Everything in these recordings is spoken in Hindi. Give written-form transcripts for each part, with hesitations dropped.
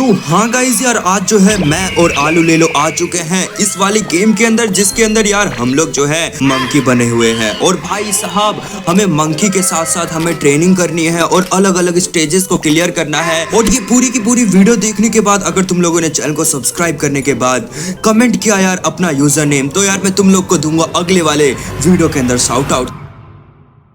तो हाँ गाइस यार, आज जो है मैं और आलू ले लो आ चुके हैं इस वाली गेम के अंदर, जिसके अंदर यार हम लोग जो है मंकी बने हुए हैं। और भाई साहब, हमें मंकी के साथ साथ हमें ट्रेनिंग करनी है और अलग अलग स्टेजेस को क्लियर करना है। और ये पूरी की पूरी वीडियो देखने के बाद, अगर तुम लोगों ने चैनल को सब्सक्राइब करने के बाद कमेंट किया यार अपना यूजर नेम, तो यार मैं तुम लोग को दूंगा अगले वाले वीडियो के अंदर शाउट आउट।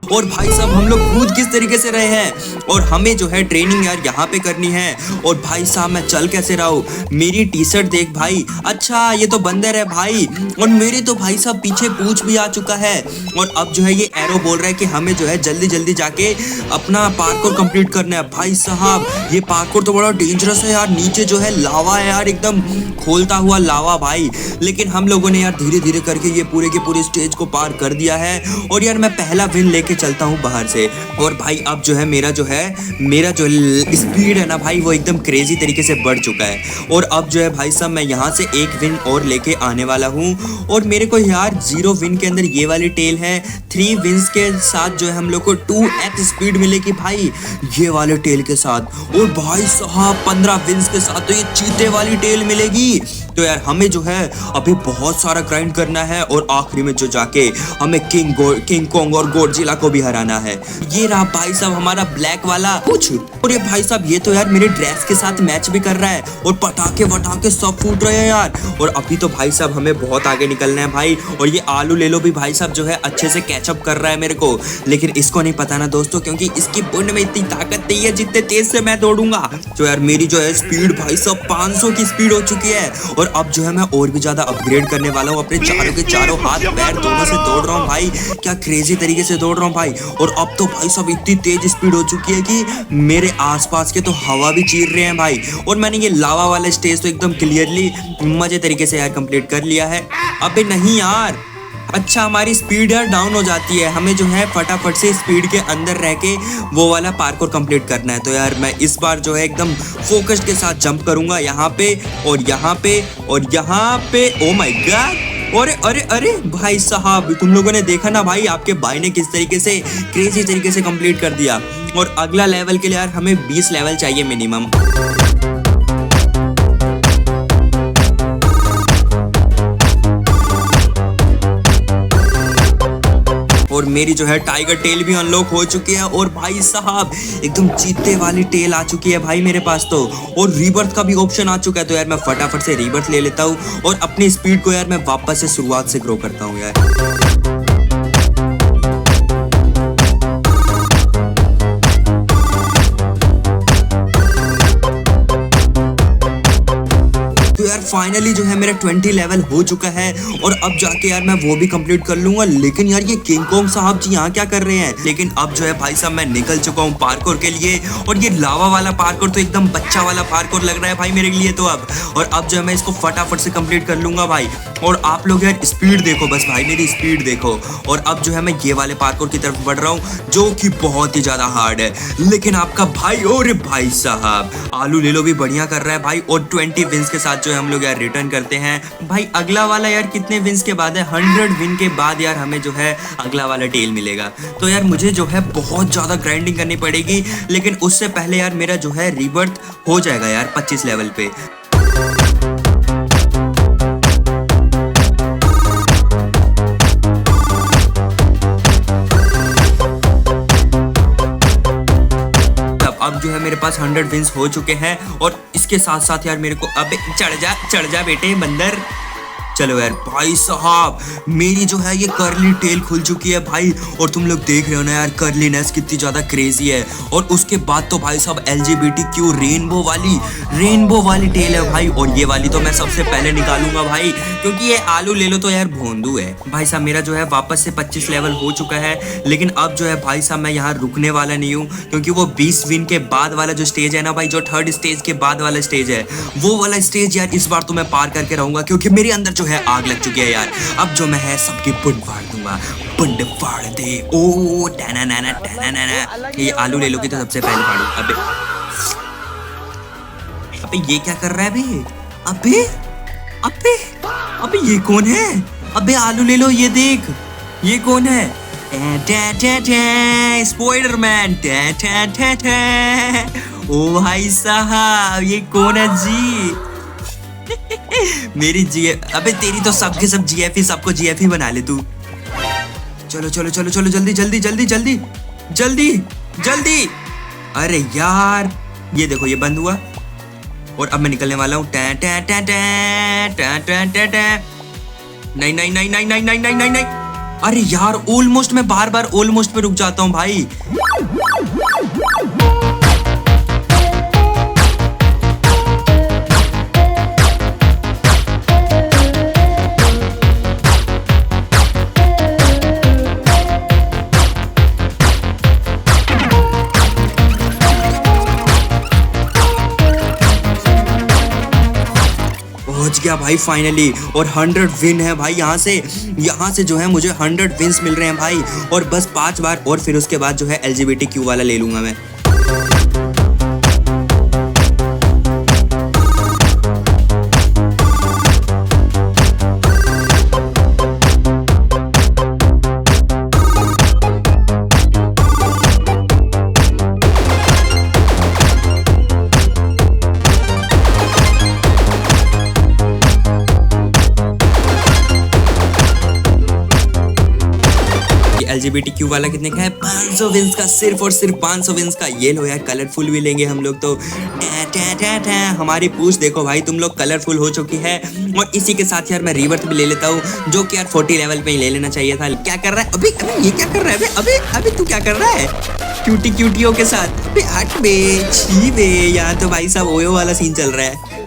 और भाई साहब, हम लोग कूद किस तरीके से रहे हैं और हमें जो है ट्रेनिंग यार यहाँ पे करनी है। और भाई साहब, मैं चल कैसे रहा हूँ, मेरी टी शर्ट देख भाई, अच्छा ये तो बंदर है भाई। और मेरे तो भाई साहब पीछे पूंछ भी आ चुका है। और अब जो है ये एरो बोल रहा है कि हमें जो है जल्दी जल्दी जाके अपना पार्कोर कंप्लीट करना है। भाई साहब, ये पार्कोर तो बड़ा डेंजरस है यार, नीचे जो है लावा है यार, एकदम खोलता हुआ लावा भाई। लेकिन हम लोगों ने यार धीरे धीरे करके ये पूरे के पूरे स्टेज को पार कर दिया है। और यार मैं पहला विन लेके चलता हूँ बाहर से। और भाई अब जो है मेरा जो स्पीड है ना भाई, वो एकदम क्रेजी तरीके से बढ़ चुका है। और अब जो है भाई साहब, मैं यहाँ से एक विन और लेके आने वाला हूँ। और मेरे को यार 0 विन के अंदर ये वाली टेल है, 3 विन्स के साथ जो है हम लोग को 2x स्पीड मिलेगी भाई ये वाले टेल के साथ। और भाई साहब 15 विन्स के साथ तो ये चीते वाली टेल मिलेगी। तो यार हमें जो है अभी बहुत सारा ग्राइंड करना है और आखिरी में जो जाके हमें किंग कॉन्ग और गॉडजिला को भी हराना है। ये रहा भाई साहब हमारा ब्लैक वाला कुछ। और ये भाई साहब, ये तो यार मेरे ड्रेस के साथ मैच भी कर रहा है और पटाखे वटाखे सब फूट रहे हैं यार। और अभी तो भाई साहब हमें बहुत आगे निकलना है भाई। और ये आलू ले लो भी भाई साहब जो है अच्छे से कैचअप कर रहा है मेरे को, लेकिन इसको नहीं पता ना दोस्तों, क्योंकि इसकी बुंड में इतनी ताकत नहीं है जितने तेज से मैं दौड़ूंगा। तो यार मेरी जो है स्पीड भाई साहब 500 की स्पीड हो चुकी है। और अब जो है मैं और भी ज्यादा अपग्रेड करने वाला हूँ, अपने चारों के चारों हाथ पैर दोनों से दौड़ रहा हूँ भाई, क्या क्रेजी तरीके से दौड़ रहा हूँ भाई। और अब तो भाई साहब इतनी तेज स्पीड हो चुकी है कि मेरे आसपास के तो हवा भी चीर रहे हैं भाई। और मैंने ये लावा वाला स्टेज तो एकदम क्लियरली मजे तरीके से यार कंप्लीट कर लिया है। अबे नहीं यार, अच्छा हमारी स्पीड यार डाउन हो जाती है, हमें जो है फटाफट से स्पीड के अंदर रह के वो वाला पार्कोर कंप्लीट करना है। तो यार मैं इस बार जो है एकदम फोकस्ड के साथ जंप करूंगा यहाँ पे और यहाँ पे और यहाँ पे। ओ माय गॉड, अरे अरे अरे भाई साहब, तुम लोगों ने देखा ना भाई आपके भाई ने किस तरीके से क्रेजी तरीके से कंप्लीट कर दिया। और अगला लेवल के लिए यार हमें 20 लेवल चाहिए मिनिमम। और मेरी जो है टाइगर टेल भी अनलॉक हो चुकी है। और भाई साहब एकदम चीते वाली टेल आ चुकी है भाई मेरे पास तो। और रीबर्थ का भी ऑप्शन आ चुका है। तो यार मैं फटाफट से रीबर्थ ले लेता हूँ और अपनी स्पीड को यार मैं वापस से शुरुआत से ग्रो करता हूँ यार। फाइनली जो है मेरा 20 लेवल हो चुका है। और अब जाके यार मैं वो भी कंप्लीट कर लूंगा। लेकिन यार ये किंग कॉन्ग साहब जी यहाँ क्या कर रहे हैं। लेकिन अब जो है भाई साहब मैं निकल चुका हूँ पार्कोर के लिए। और ये लावा वाला पार्कोर तो एकदम बच्चा वाला पार्कोर लग रहा है भाई मेरे लिए तो अब। और अब जो है मैं इसको फटाफट से कंप्लीट कर लूंगा भाई। और आप लोग यार स्पीड देखो बस भाई, मेरी स्पीड देखो। और अब जो है मैं ये वाले पार्कोर की तरफ बढ़ रहा हूँ जो कि बहुत ही ज्यादा हार्ड है। लेकिन आपका भाई, और भाई साहब आलू ले लो भी बढ़िया कर रहा है भाई। और 20 विन्स के साथ जो है हम लोग यार रिटर्न करते हैं भाई। अगला वाला यार कितने विन्स के बाद है, 100 विन के बाद यार हमें जो है अगला वाला टेल मिलेगा। तो यार मुझे जो है बहुत ज्यादा ग्राइंडिंग करनी पड़ेगी। लेकिन उससे पहले यार मेरा जो है रीबर्थ हो जाएगा यार 25 लेवल पे। अब जो है मेरे पास 100 विन्स हो चुके हैं। और इसके साथ साथ यार मेरे को अब चढ़ जा बेटे बंदर। चलो यार भाई साहब, मेरी जो है ये कर्ली टेल खुल चुकी है भाई। और तुम लोग देख रहे हो ना यार कर्लीनेस कितनी ज्यादा क्रेजी है। और उसके बाद तो भाई साहब LGBTQ रेनबो वाली टेल है भाई। और ये वाली तो मैं सबसे पहले निकालूंगा भाई, क्योंकि ये आलू ले लो तो यार भोंदू है भाई साहब। मेरा जो है वापस से 25 लेवल हो चुका है। लेकिन अब जो है भाई साहब मैं यहाँ रुकने वाला नहीं हूँ, क्योंकि वो 20 विन के बाद वाला जो स्टेज है ना भाई, जो 3rd स्टेज के बाद वाला स्टेज है, वो वाला स्टेज यार इस बार तो मैं पार करके रहूंगा। क्योंकि मेरे अंदर जो है आग लग चुकी है यार। अब जो मैं है सबकी पुंड फाड़ दूंगा, पुंड फाड़ दे। ओ टैना नैना टैना नैना। ये आलू ले लो की तो सबसे पहले फाड़ू। अबे ये क्या कर रहा है बे? अबे अबे अबे ये कौन है? अबे आलू ले लो, ये देख ये कौन है? स्पाइडरमैन। ओ भाई साहब, ये कौन है जी? मेरी जीएफ, अबे तेरी तो सबके सब जीएफ ही, सबको जीएफ ही बना ले तू। चलो चलो चलो चलो, जल्दी जल्दी जल्दी जल्दी जल्दी जल्दी। अरे यार, ये देखो ये बंद हुआ और अब मैं निकलने वाला हूँ। नहीं नहीं नहीं नहीं नहीं नहीं नहीं नहीं। अरे यार, ऑलमोस्ट, मैं बार बार ऑलमोस्ट पे रुक जाता हूँ भाई। पहुंच गया भाई फाइनली, और 100 विन है भाई। यहाँ से जो है मुझे 100 विन्स मिल रहे हैं भाई, और बस 5 बार, और फिर उसके बाद जो है LGBTQ वाला ले लूंगा मैं। LGBTQ वाला कितने का है? 500 विन्स का, सिर्फ और सिर्फ 500 विन्स का। ये लो यार, कलरफुल भी लेंगे हम लोग तो। हमारी पूछ देखो भाई, तुम लोग कलरफुल हो चुकी है। और इसी के साथ यार मैं रीबर्थ भी ले लेता हूँ, जो कि यार 40 लेवल पे ही ले लेना चाहिए था। क्या कर रहा है अभी? अबे ये क्या कर रहा है? अबे अबे तू क्या कर रहा है क्यूटियों के साथ? अबे हट बे, छी बे। यहाँ तो भाई साहब ओयो वाला सीन चल रहा है।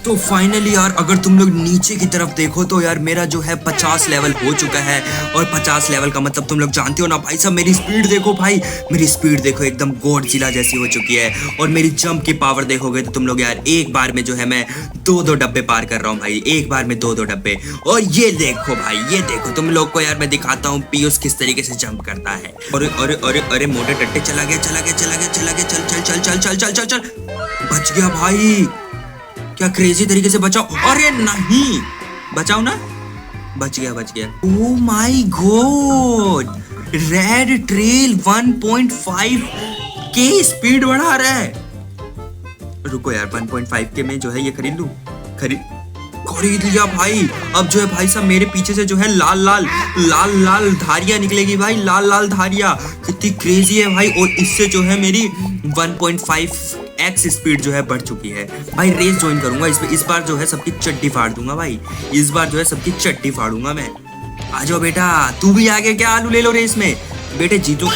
तो फाइनली यार, अगर तुम लोग नीचे की तरफ देखो तो यार मेरा जो है 50 लेवल हो चुका है। और 50 लेवल का मतलब तुम लोग जानते हो ना भाई साहब। मेरी स्पीड देखो भाई, मेरी स्पीड देखो, एकदम गॉडजिला जैसी हो चुकी है। और मेरी जंप की पावर देखोगे तो तुम लोग यार, एक बार में जो है मैं 2-2 डब्बे पार कर रहा हूँ भाई, एक बार में 2-2 डब्बे। और ये देखो भाई, ये देखो तुम लोग को यार मैं दिखाता हूँ पीयूष किस तरीके से जंप करता है। अरे अरे अरे अरे, मोटे टट्टे, चला गया चला गया चला गया चला गया, चल चल चल चल चल चल चल चल, बच गया भाई। क्या क्रेजी तरीके से बचाओ। अरे नहीं, बचाओ ना, बच गया बच गया। Oh my God, red trail 1.5 के स्पीड बढ़ा रहा है। रुको यार, 1.5 के में जो है ये खरीद लूं। खरीद लिया भाई। अब जो है भाई साहब मेरे पीछे से जो है लाल लाल लाल लाल धारियां निकलेगी भाई, लाल लाल धारियां। कितनी क्रेजी है भाई। और इससे जो है मेरी 1.5x स्पीड जो है बढ़ चुकी है भाई। रेस ज्वाइन करूंगा इस बार जो है सबकी चट्टी फाड़ दूंगा भाई। इस बार जो है सबकी चट्टी फाड़ूंगा मैं। आ जाओ बेटा, तू भी आगे क्या, आलू ले लो रेस में बेटे, जीतो।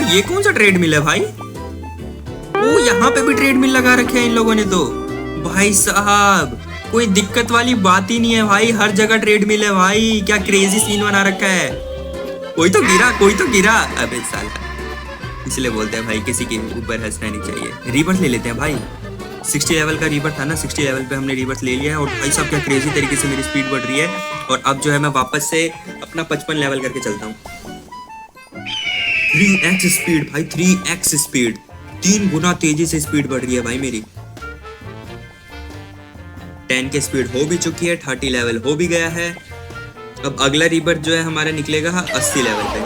ये कौन सा ट्रेडमिल है भाई? ओ, यहाँ पे भी ट्रेडमिल लगा रखे हैं इन लोगों ने तो। भाई साहब कोई दिक्कत वाली बात ही नहीं है भाई, हर जगह ट्रेडमिल है भाई। क्या क्रेजी सीन बना रखा है। कोई तो गिरा, कोई तो गिरा। अबे साला, इसलिए बोलते हैं भाई किसी के ऊपर हंसना नहीं चाहिए। रीबर्थ ले लेते हैं भाई। 60 लेवल का रीबर्थ था ना, 60 लेवल पे हमने रीबर्थ ले लिया है। और भाई साहब क्या क्रेजी तरीके से मेरी स्पीड बढ़ रही है। और अब जो है मैं वापस से अपना 55 लेवल करके चलता हूँ। 3x स्पीड भाई, 3x स्पीड, 3 गुना तेजी से स्पीड बढ़ रही है भाई मेरी। 10 की स्पीड हो भी चुकी है, 30 लेवल हो भी गया है। अब अगला रीबर्थ जो है हमारा निकलेगा 80 लेवल पे।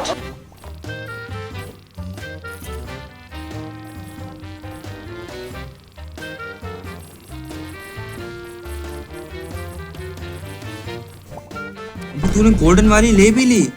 तूने गोल्डन वाली ले भी ली।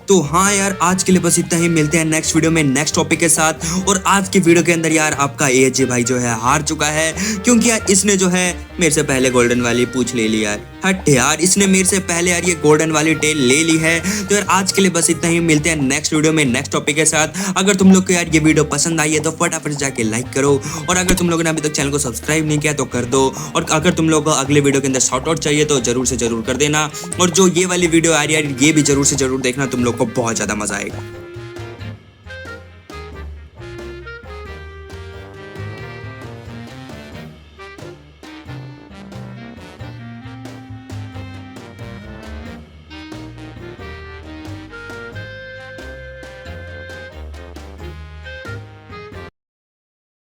तो हाँ यार, आज के लिए बस इतना ही। मिलते हैं नेक्स्ट वीडियो में नेक्स्ट टॉपिक के साथ। और आज के वीडियो के अंदर यार आपका AJ भाई जो है हार चुका है, क्योंकि यार इसने जो है मेरे से पहले गोल्डन वाली पूछ ले ली यार। हट यार, इसने मेरे से पहले यार ये गोल्डन वाली टेल ले ली है। तो यार आज के लिए बस इतना ही, मिलते हैं नेक्स्ट वीडियो में नेक्स्ट टॉपिक के साथ। अगर तुम लोग को यार ये वीडियो पसंद आई है तो फटाफट जाके लाइक करो, और अगर तुम लोगों ने अभी तक चैनल को सब्सक्राइब नहीं किया तो कर दो, और अगर तुम लोग को अगले वीडियो के अंदर शॉर्ट आउट चाहिए तो जरूर से जरूर कर देना। और जो ये वाली वीडियो आ रही है यार, ये भी जरूर से जरूर देखना, तुम लोग को बहुत ज्यादा मजा आएगा।